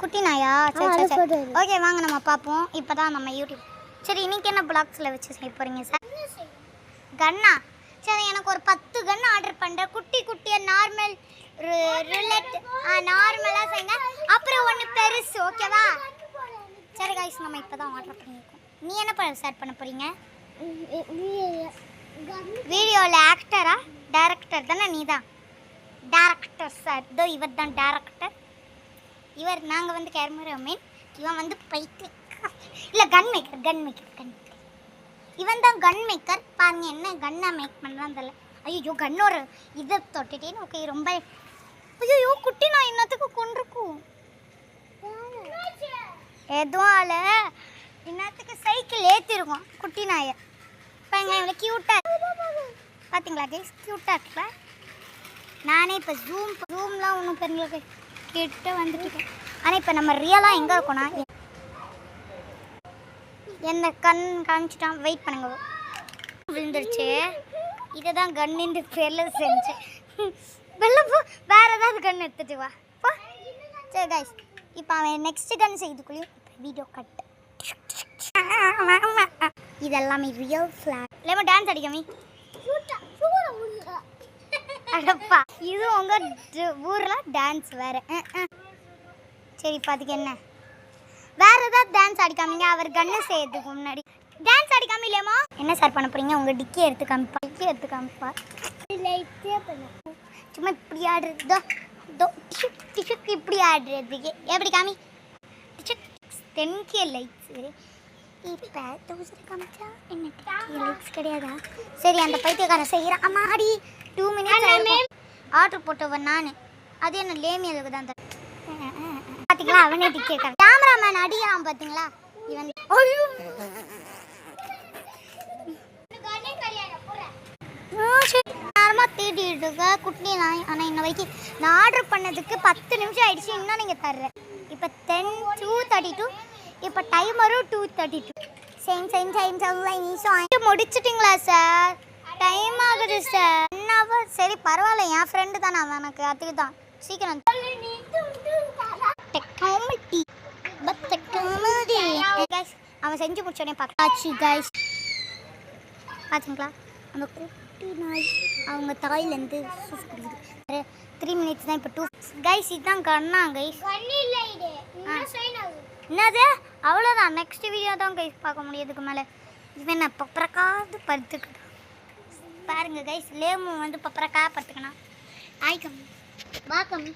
குட்டி நாயா? சரி சரி ஓகே வாங்க நம்ம பார்ப்போம். இப்போ தான் நம்ம யூடியூப். சரி இன்னைக்கு என்ன பிளாக்ஸில் வச்சு செய்ய போகிறீங்க சார்? கன்னா? சரி எனக்கு ஒரு 10 கன் ஆர்டர் பண்ணுறேன். குட்டி குட்டியாக நார்மல் ரிலேட் நார்மலாக செய்யுங்க. அப்புறம் ஒன்று பெருசு ஓகேவா? சரி கைஸ் நம்ம இப்போ தான் ஆர்டர் பண்ணியிருக்கோம். நீ என்ன ஸ்டார்ட் பண்ண போகிறீங்க? வீடியோவில் ஆக்டரா டைரக்டர் தானே? நீ தான் டேரக்டர் சார். இதோ இவர் தான் டேரக்டர். இவர் நாங்கள் வந்து கேமராமேன். இவன் வந்து பைக்கு இல்லை கன் மேக்கர். இவன் தான் கன் மேக்கர். பாருங்க என்ன கன்னை மேக் பண்ணுறான் தெரியல. ஐயோ கன்னோட இதை தொட்டுட்டேன்னு ஓகே ரொம்ப. ஐயோ குட்டி நான் இன்னத்துக்கு கொண்டிருக்கும் எதுவும் ஆல இன்னத்துக்கு சைக்கிள் ஏற்றிருக்கோம் குட்டி நாயை. இப்போ எங்க இவ்வளோ க்யூட்டாக பார்த்தீங்களா கைஸ்? க்யூட்டாக இருக்குல்ல? நானே இப்போ ஜூம்லாம் ஒன்றும் பெருங்களுக்கு கிட்ட வந்துட்டு. ஆனால் இப்போ நம்ம ரியலாக எங்கே இருக்கோன்னா என்ன கண் காமிச்சிட்டான். வெயிட் பண்ணுங்க. விழுந்துருச்சு. இதை தான் கன்னின்ற பேரில் செஞ்சேன். வெள்ளம் போ, வேறு ஏதாவது கன் எடுத்துட்டு வா போ. சரி கைஸ் இப்போ அவன் நெக்ஸ்ட் கன் செய்துக்குள்ளேயும் இப்போ வீடியோ கட். இதெல்லாமே ரியல் ஃப்ளாக். இல்லைம்மா டான்ஸ் அடிக்காமி அடப்பா. இது உங்கள் ஊரில் டான்ஸ் வேறு. சரி இப்போ அதுக்கு என்ன வேறு ஏதாவது டான்ஸ் அடிக்காமீங்க. அவர் கன்னு செய்யறதுக்கு முன்னாடி டான்ஸ் அடிக்காம இல்லையம்மா என்ன சார் பண்ண போகிறீங்க? உங்கள் டிக்கி எடுத்து காமிப்பா. சும்மா இப்படி ஆடுறது டிஷுக்கு இப்படி ஆடுறதுக்கு எப்படி காமி? டிஷுக் 10K லைக்ஸு. இப்போ 1000 காமிச்சா என்ன லைக்ஸ் கிடையாதா? சரி அந்த பைத்தியக்காரன் செய்கிறான். அம்மா அடி 2 மினிட்ஸ் ஆர்டர் போட்டவன் நான். அது என்ன லேமியலுக்கு தான் பார்த்தீங்களா? அவனே டிக்கெட் கேமராமேன் அடிக்கிறான் பார்த்தீங்களா? இவன் நேரமாக தேடிட்டு இருக்க குட்டி நாய். ஆனால் இன்ன வரைக்கும் நான் ஆர்டர் பண்ணதுக்கு 10 நிமிஷம் ஆயிடுச்சு. இன்னும் நீங்கள் தர்ற இப்போ 2:32. இப்போ டைமரும் 2:32. முடிச்சிட்டிங்களா சார்? டைம் ஆகுது சார். என்னவா? சரி பரவாயில்ல, என் ஃப்ரெண்டு தானே அவன். எனக்கு அதுக்கு தான் சீக்கிரம் அவன் செஞ்சு முடிச்சோடனே பார்த்தாச்சு கைஸ். பார்த்தீங்களா அந்த குட்டி நாய் அவங்க தாயிலேருந்து சூஸ் குடிக்குது. 3 மினிட்ஸ் தான். இப்போ 2 கைஸ் இதுதான் கண்ணா கைஸ். என்னது? அவ்வளோதான். நெக்ஸ்ட் வீடியோ தான் கைஸ் பார்க்க முடியாதுக்கு மேலே. இவன் நான் பப்பரக்காது படுத்துக்கிட்டான் பாருங்க கைஸ். லேமு வந்து பப்பரக்கா படுத்துக்கணும். ஆய்க்கம் வாக்கம்